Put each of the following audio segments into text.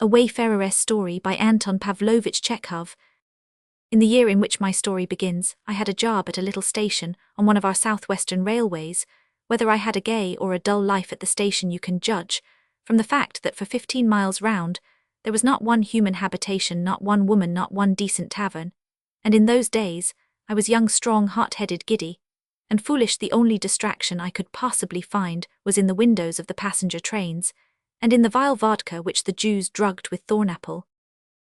A Wayfarer's Story by Anton Pavlovich Chekhov. In the year in which my story begins, I had a job at a little station on one of our southwestern railways. Whether I had a gay or a dull life at the station you can judge from the fact that for 15 miles round, there was not one human habitation, not one woman, not one decent tavern. And in those days, I was young, strong, hot-headed, giddy, and foolish. The only distraction I could possibly find was in the windows of the passenger trains, and in the vile vodka which the Jews drugged with thornapple.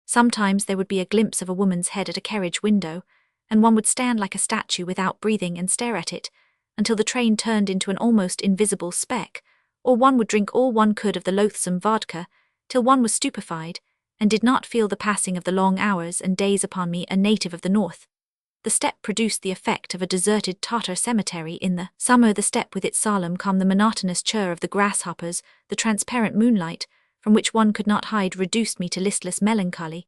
Sometimes there would be a glimpse of a woman's head at a carriage window, and one would stand like a statue without breathing and stare at it, until the train turned into an almost invisible speck, or one would drink all one could of the loathsome vodka, till one was stupefied, and did not feel the passing of the long hours and days upon me, a native of the north. The steppe produced the effect of a deserted Tatar cemetery in the summer. The steppe with its solemn calm, the monotonous chirr of the grasshoppers, the transparent moonlight, from which one could not hide, reduced me to listless melancholy.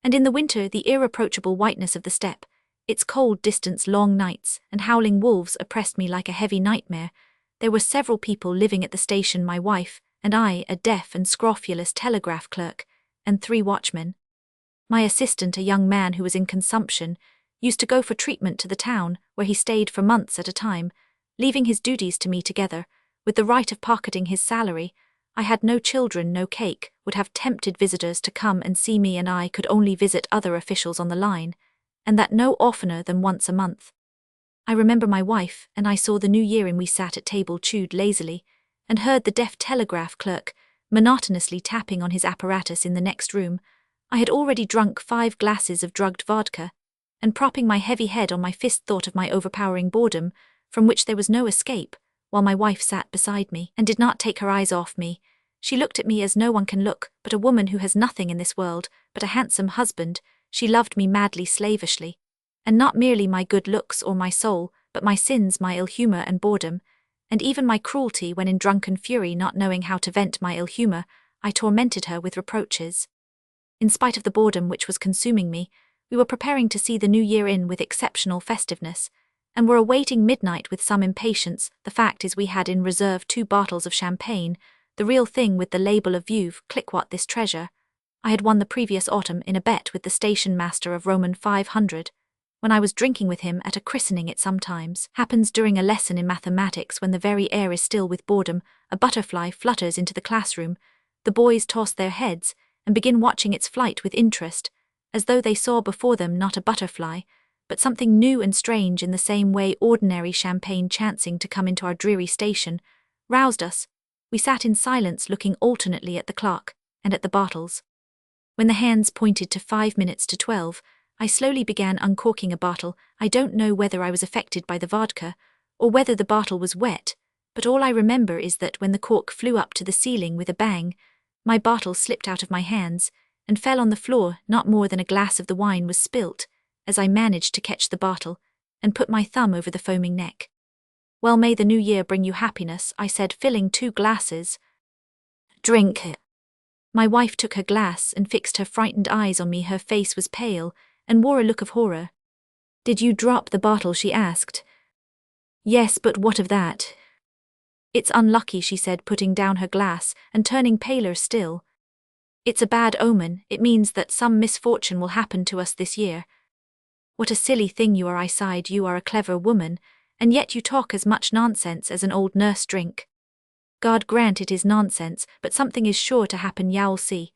And in the winter the irreproachable whiteness of the steppe, its cold distance, long nights, and howling wolves oppressed me like a heavy nightmare. There were several people living at the station, my wife, and I, a deaf and scrofulous telegraph clerk, and 3 watchmen. My assistant, a young man who was in consumption, used to go for treatment to the town, where he stayed for months at a time, leaving his duties to me. Together with the right of pocketing his salary, I had no children, no cake, would have tempted visitors to come and see me, and I could only visit other officials on the line, and that no oftener than once a month. I remember my wife and I saw the New Year in. We sat at table, chewed lazily, and heard the deaf telegraph clerk monotonously tapping on his apparatus in the next room. I had already drunk 5 glasses of drugged vodka, and propping my heavy head on my fist thought of my overpowering boredom, from which there was no escape, while my wife sat beside me and did not take her eyes off me. She looked at me as no one can look, but a woman who has nothing in this world but a handsome husband. She loved me madly, slavishly, and not merely my good looks or my soul, but my sins, my ill humor and boredom, and even my cruelty when in drunken fury, not knowing how to vent my ill humor, I tormented her with reproaches. In spite of the boredom which was consuming me, we were preparing to see the New Year in with exceptional festiveness, and were awaiting midnight with some impatience. The fact is, we had in reserve 2 bottles of champagne, the real thing with the label of Veuve Clicquot, this treasure. I had won the previous autumn in a bet with the station master of Roman 500. When I was drinking with him at a christening, it sometimes happens during a lesson in mathematics, when the very air is still with boredom, a butterfly flutters into the classroom. The boys toss their heads and begin watching its flight with interest, as though they saw before them not a butterfly, but something new and strange. In the same way, ordinary champagne chancing to come into our dreary station roused us. We sat in silence, looking alternately at the clock and at the bottles. When the hands pointed to 5 minutes to 12, I slowly began uncorking a bottle. I don't know whether I was affected by the vodka, or whether the bottle was wet, but all I remember is that when the cork flew up to the ceiling with a bang, my bottle slipped out of my hands and fell on the floor. Not more than a glass of the wine was spilt, as I managed to catch the bottle and put my thumb over the foaming neck. "Well, may the New Year bring you happiness," I said, filling 2 glasses. "Drink it." My wife took her glass and fixed her frightened eyes on me. Her face was pale and wore a look of horror. "Did you drop the bottle?" she asked. "Yes, but what of that?" "It's unlucky," she said, putting down her glass and turning paler still. "It's a bad omen. It means that some misfortune will happen to us this year." "What a silly thing you are," I sighed. "You are a clever woman, and yet you talk as much nonsense as an old nurse drink." "God grant it is nonsense, but something is sure to happen, you'll see."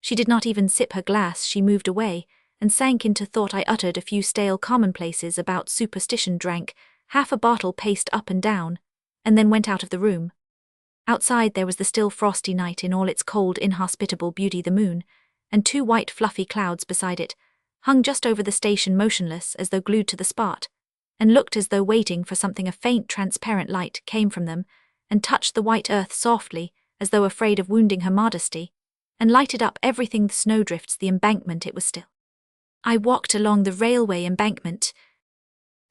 She did not even sip her glass. She moved away and sank into thought. I uttered a few stale commonplaces about superstition, drank half a bottle, paced up and down, and then went out of the room. Outside there was the still frosty night in all its cold, inhospitable beauty. The moon, and 2 white fluffy clouds beside it, hung just over the station, motionless as though glued to the spot, and looked as though waiting for something. A faint transparent light came from them and touched the white earth softly, as though afraid of wounding her modesty, and lighted up everything, the snowdrifts, the embankment. It was still. I walked along the railway embankment.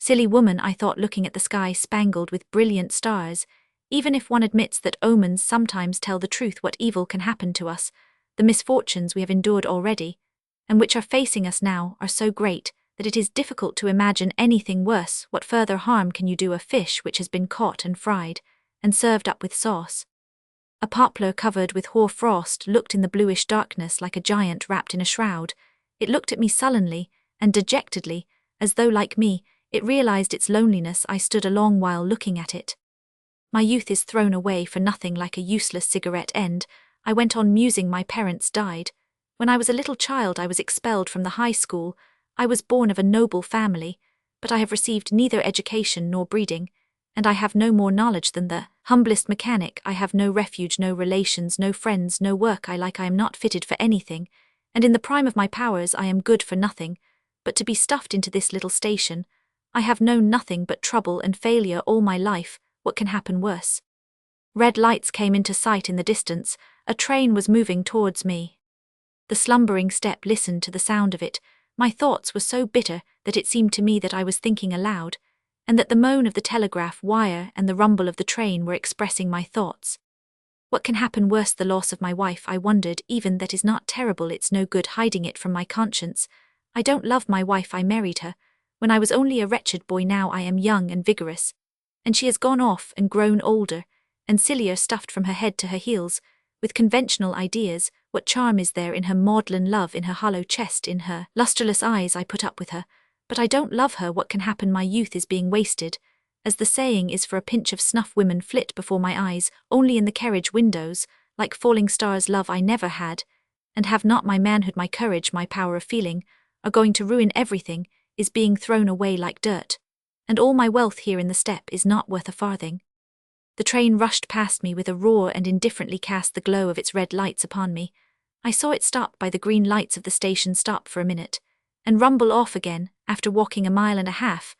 Silly woman, I thought, looking at the sky spangled with brilliant stars. Even if one admits that omens sometimes tell the truth, what evil can happen to us? The misfortunes we have endured already, and which are facing us now, are so great that it is difficult to imagine anything worse. What further harm can you do a fish which has been caught and fried and served up with sauce? A poplar covered with hoar frost looked in the bluish darkness like a giant wrapped in a shroud. It looked at me sullenly and dejectedly, as though, like me, it realized its loneliness. I stood a long while looking at it. My youth is thrown away for nothing like a useless cigarette end, I went on musing. My parents died. When I was a little child I was expelled from the high school. I was born of a noble family, but I have received neither education nor breeding, and I have no more knowledge than the humblest mechanic. I have no refuge, no relations, no friends, no work I like. I am not fitted for anything, and in the prime of my powers I am good for nothing, but to be stuffed into this little station. I have known nothing but trouble and failure all my life. What can happen worse? Red lights came into sight in the distance. A train was moving towards me. The slumbering step listened to the sound of it. My thoughts were so bitter that it seemed to me that I was thinking aloud, and that the moan of the telegraph wire and the rumble of the train were expressing my thoughts. What can happen worse? The loss of my wife, I wondered. Even that is not terrible. It's no good hiding it from my conscience. I don't love my wife. I married her when I was only a wretched boy. Now I am young and vigorous, and she has gone off and grown older and sillier, stuffed from her head to her heels with conventional ideas. What charm is there in her maudlin love, in her hollow chest, in her lustreless eyes? I put up with her, but I don't love her. What can happen? My youth is being wasted, as the saying is. For a pinch of snuff women flit before my eyes, only in the carriage windows, like falling stars. Love I never had, and have not. My manhood, my courage, my power of feeling, are going to ruin everything, is being thrown away like dirt, and all my wealth here in the steppe is not worth a farthing. The train rushed past me with a roar and indifferently cast the glow of its red lights upon me. I saw it stop by the green lights of the station, stop for a minute, and rumble off again. After walking a mile and a half,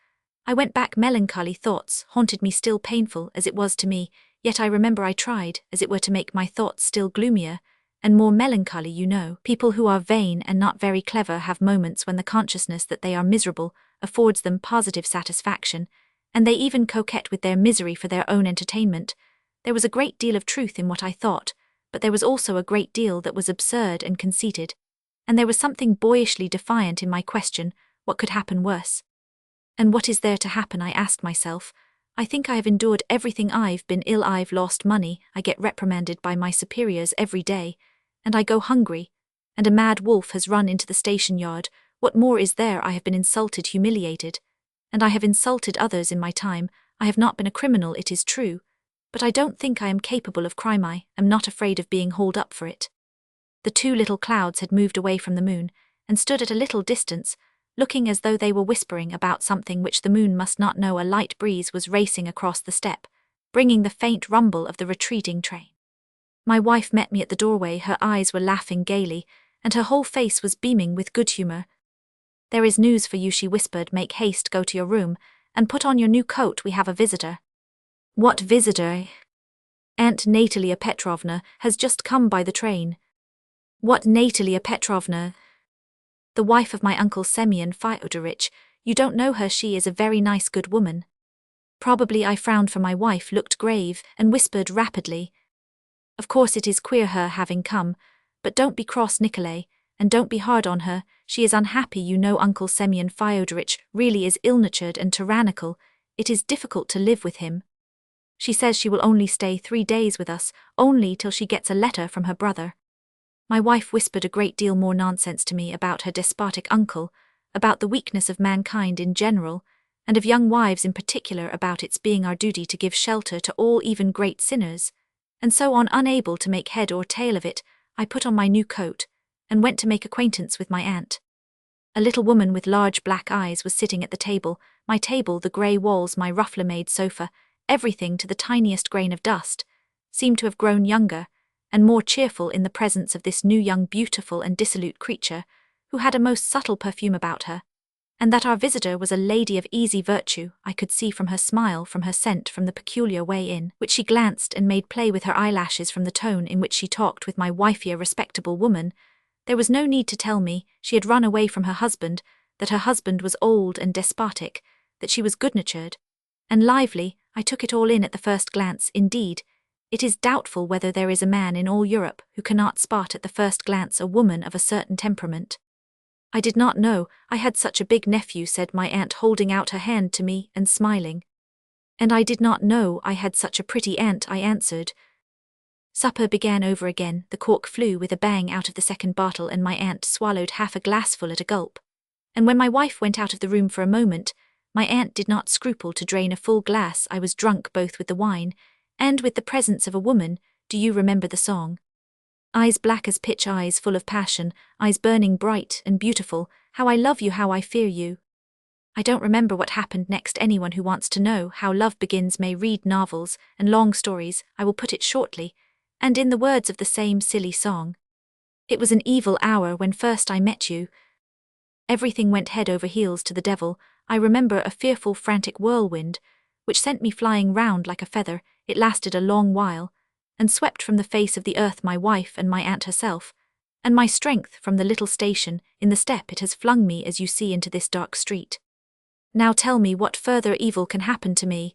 I went back. Melancholy thoughts haunted me, still painful as it was to me, yet I remember I tried, as it were, to make my thoughts still gloomier and more melancholy. You know, people who are vain and not very clever have moments when the consciousness that they are miserable affords them positive satisfaction, and they even coquette with their misery for their own entertainment. There was a great deal of truth in what I thought, but there was also a great deal that was absurd and conceited, and there was something boyishly defiant in my question, what could happen worse? And what is there to happen? I asked myself. I think I have endured everything. I've been ill, I've lost money, I get reprimanded by my superiors every day, and I go hungry, and a mad wolf has run into the station yard. What more is there? I have been insulted, humiliated, and I have insulted others in my time. I have not been a criminal, it is true, but I don't think I am capable of crime. I am not afraid of being hauled up for it. The two little clouds had moved away from the moon, and stood at a little distance, looking as though they were whispering about something which the moon must not know. A light breeze was racing across the steppe, bringing the faint rumble of the retreating train. My wife met me at the doorway. Her eyes were laughing gaily, and her whole face was beaming with good humor. "There is news for you," she whispered. "Make haste, go to your room, and put on your new coat. We have a visitor." "What visitor?" "Aunt Natalia Petrovna has just come by the train." "What Natalia Petrovna?" "The wife of my uncle Semyon Fyodorich. You don't know her. She is a very nice, good woman." Probably I frowned, for my wife looked grave and whispered rapidly, "Of course it is queer her having come, but don't be cross, Nikolay, and don't be hard on her. She is unhappy. You know, Uncle Semyon Fyodorich really is ill-natured and tyrannical. It is difficult to live with him. She says she will only stay 3 days with us, only till she gets a letter from her brother." My wife whispered a great deal more nonsense to me about her despotic uncle, about the weakness of mankind in general, and of young wives in particular, about its being our duty to give shelter to all, even great sinners, and so on. Unable to make head or tail of it, I put on my new coat and went to make acquaintance with my aunt. A little woman with large black eyes was sitting at the table. My table, the grey walls, my ruffler-made sofa, everything to the tiniest grain of dust, seemed to have grown younger and more cheerful in the presence of this new, young, beautiful and dissolute creature, who had a most subtle perfume about her. And that our visitor was a lady of easy virtue I could see from her smile, from her scent, from the peculiar way in which she glanced and made play with her eyelashes, from the tone in which she talked with my wifey, a respectable woman. There was no need to tell me she had run away from her husband, that her husband was old and despotic, that she was good-natured and lively. I took it all in at the first glance. Indeed, it is doubtful whether there is a man in all Europe who cannot spot at the first glance a woman of a certain temperament. "I did not know I had such a big nephew," said my aunt, holding out her hand to me and smiling. "And I did not know I had such a pretty aunt," I answered. Supper began over again, the cork flew with a bang out of the second bottle and my aunt swallowed half a glassful at a gulp. And when my wife went out of the room for a moment, my aunt did not scruple to drain a full glass. I was drunk both with the wine and with the presence of a woman. Do you remember the song? Eyes black as pitch, eyes full of passion, eyes burning bright and beautiful, how I love you, how I fear you. I don't remember what happened next. Anyone who wants to know how love begins may read novels and long stories. I will put it shortly, and in the words of the same silly song. It was an evil hour when first I met you. Everything went head over heels to the devil. I remember a fearful frantic whirlwind, which sent me flying round like a feather. It lasted a long while, and swept from the face of the earth my wife and my aunt herself, and my strength from the little station in the steppe it has flung me as you see into this dark street. Now tell me what further evil can happen to me.